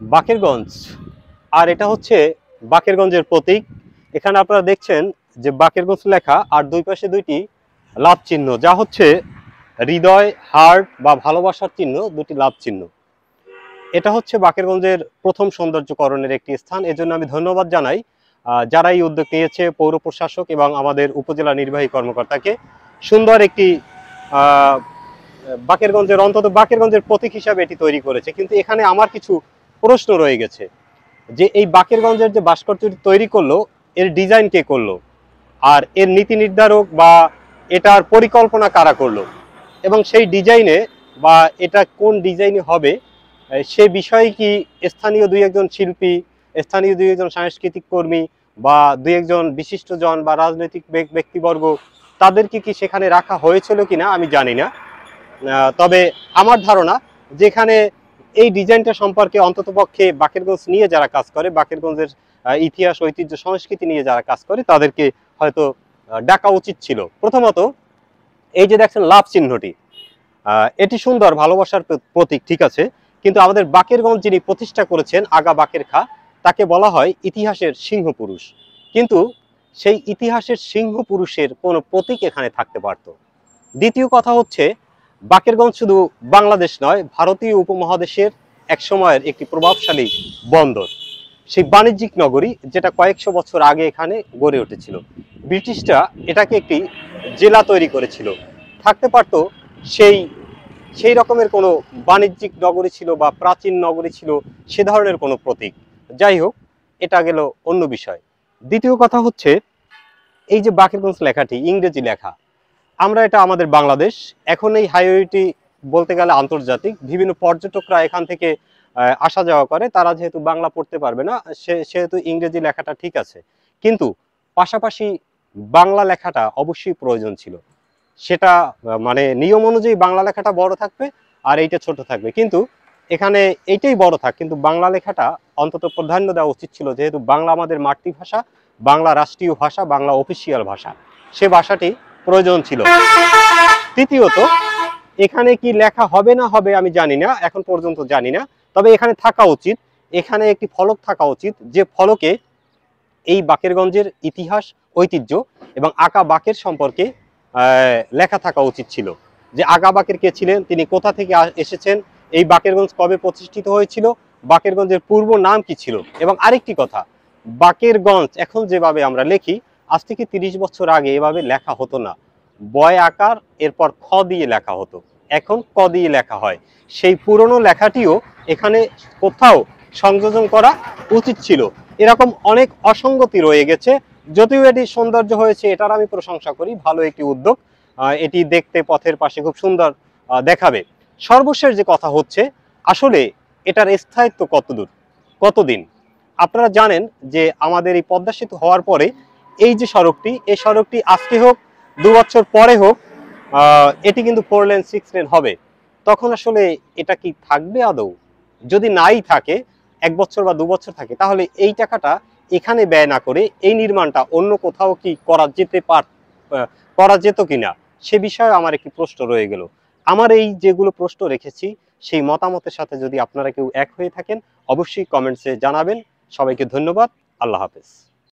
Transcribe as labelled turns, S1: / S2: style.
S1: বাকেরগঞ্জ, আর এটা হচ্ছে বাকেরগঞ্জের প্রতীক। এখানে আপনারা দেখছেন যে বাকেরগঞ্জ লেখা আর দুই পাশে দুইটি লাভ চিহ্ন, যা হচ্ছে হৃদয়, হার্ট বা ভালোবাসার চিহ্ন, দুটি লাভ চিহ্ন। এটা হচ্ছে বাকেরগঞ্জের প্রথম সৌন্দর্যকরণের একটি স্থান। এজন্য আমি ধন্যবাদ জানাই যারা এই উদ্যোগ নিয়েছে, পৌর প্রশাসক এবং আমাদের উপজেলা নির্বাহী কর্মকর্তাকে। সুন্দর একটি বাকেরগঞ্জের, অন্তত বাকেরগঞ্জের প্রতীক হিসাবে এটি তৈরি করেছে। কিন্তু এখানে আমার কিছু প্রশ্ন রয়ে গেছে, যে এই বাকেরগঞ্জের যে ভাস্কর্যটি তৈরি করলো, এর ডিজাইন কে করলো, আর এর নীতি নির্ধারক বা এটার পরিকল্পনা কারা করলো, এবং সেই ডিজাইনে বা এটা কোন ডিজাইনে হবে সে বিষয়ে কি স্থানীয় দুই একজন শিল্পী, স্থানীয় দুই একজন সাংস্কৃতিক কর্মী বা দুই একজন বিশিষ্টজন বা রাজনৈতিক ব্যক্তিবর্গ, তাদেরকে কি সেখানে রাখা হয়েছিল কিনা আমি জানি না। তবে আমার ধারণা যেখানে এই ডিজাইনটা সম্পর্কে অন্ততপক্ষে বাকেরগঞ্জ নিয়ে যারা কাজ করে, বাকেরগঞ্জের ইতিহাস, ঐতিহ্য, সংস্কৃতি নিয়ে যারা কাজ করে, তাদেরকে হয়তো ডাকা উচিত ছিল। প্রথমত এই যে দেখছেন লাভ চিহ্নটি, এটি সুন্দর, ভালোবাসার প্রতীক, ঠিক আছে, কিন্তু আমাদের বাকেরগঞ্জ যিনি প্রতিষ্ঠা করেছেন আগা বাকের খাঁ, তাকে বলা হয় ইতিহাসের সিংহ পুরুষ। কিন্তু সেই ইতিহাসের সিংহ পুরুষের কোনো প্রতীক এখানে থাকতে পারত। দ্বিতীয় কথা হচ্ছে, বাকেরগঞ্জ শুধু বাংলাদেশ নয়, ভারতীয় উপমহাদেশের এক সময়ের একটি প্রভাবশালী বন্দর, সেই বাণিজ্যিক নগরী, যেটা কয়েকশো বছর আগে এখানে গড়ে উঠেছিল। ব্রিটিশরা এটাকে একটি জেলা তৈরি করেছিল। থাকতে পারত সেই রকমের কোনো বাণিজ্যিক নগরী ছিল বা প্রাচীন নগরী ছিল, সে ধরনের কোনো প্রতীক। যাই হোক, এটা গেল অন্য বিষয়। দ্বিতীয় কথা হচ্ছে, এই যে বাকেরগঞ্জ লেখাটি ইংরেজি লেখা, আমরা এটা আমাদের বাংলাদেশ, এখন এই হাইওয়েটি বলতে গেলে আন্তর্জাতিক, বিভিন্ন পর্যটকরা এখান থেকে আসা যাওয়া করে, তারা যেহেতু বাংলা পড়তে পারবে না, সেহেতু ইংরেজি লেখাটা ঠিক আছে, কিন্তু পাশাপাশি বাংলা লেখাটা অবশ্যই প্রয়োজন ছিল। সেটা মানে নিয়ম অনুযায়ী বাংলা লেখাটা বড় থাকবে আর এইটা ছোট থাকবে, কিন্তু এখানে এইটাই বড় থাক, কিন্তু বাংলা লেখাটা অন্তত প্রাধান্য দেওয়া উচিত ছিল, যেহেতু বাংলা আমাদের মাতৃভাষা, বাংলা রাষ্ট্রীয় ভাষা, বাংলা অফিসিয়াল ভাষা, সে ভাষাটি প্রয়োজন ছিল। তৃতীয়ত, এখানে কি লেখা হবে না হবে আমি জানি না, এখন পর্যন্ত জানি না, তবে এখানে থাকা উচিত, এখানে একটি ফলক থাকা উচিত, যে ফলকে এই বাকেরগঞ্জের ইতিহাস, ঐতিহ্য এবং আকা বাকের সম্পর্কে লেখা থাকা উচিত ছিল, যে আকা বাকের কে ছিলেন, তিনি কোথা থেকে এসেছেন, এই বাকেরগঞ্জ কবে প্রতিষ্ঠিত হয়েছিল, বাকেরগঞ্জের পূর্ব নাম কি ছিল। এবং আরেকটি কথা, বাকেরগঞ্জ এখন যেভাবে আমরা লেখি, আজ থেকে 30 বছর আগে এভাবে লেখা হতো না, বয় আকার, এরপর খ দিয়ে লেখা হতো, এখন ক দিয়ে লেখা হয়। সেই পুরনো লেখাটিও এখানে কোথাও সংযোজন করা উচিত ছিল। এরকম অনেক অসঙ্গতি রয়ে গেছে, যদিও এটি সৌন্দর্য হয়েছে, এটার আমি প্রশংসা করি, ভালো একটি উদ্যোগ, এটি দেখতে পথের পাশে খুব সুন্দর দেখাবে। সর্বশেষ যে কথা হচ্ছে, আসলে এটার স্থায়িত্ব কতদিন। আপনারা জানেন যে আমাদের এই পদ্মা সেতু হওয়ার পরে এই যে সড়কটি, এই সড়কটি আজকে হোক 2 বছর পরে হোক, এটি কিন্তু 4 লেন 6 লেন হবে। তখন আসলে এটা কি থাকবে আদৌ? যদি নাই থাকে, 1 বছর বা 2 বছর থাকে, তাহলে এই টাকাটা এখানে ব্যয় না করে এই নির্মাণটা অন্য কোথাও কি করা যেত কিনা, সে বিষয়ে আমার একটি প্রশ্ন রয়ে গেল। আমার এই যেগুলো প্রশ্ন রেখেছি, সেই মতামতের সাথে যদি আপনারা কেউ এক হয়ে থাকেন, অবশ্যই কমেন্টসে জানাবেন। সবাইকে ধন্যবাদ। আল্লাহ হাফেজ।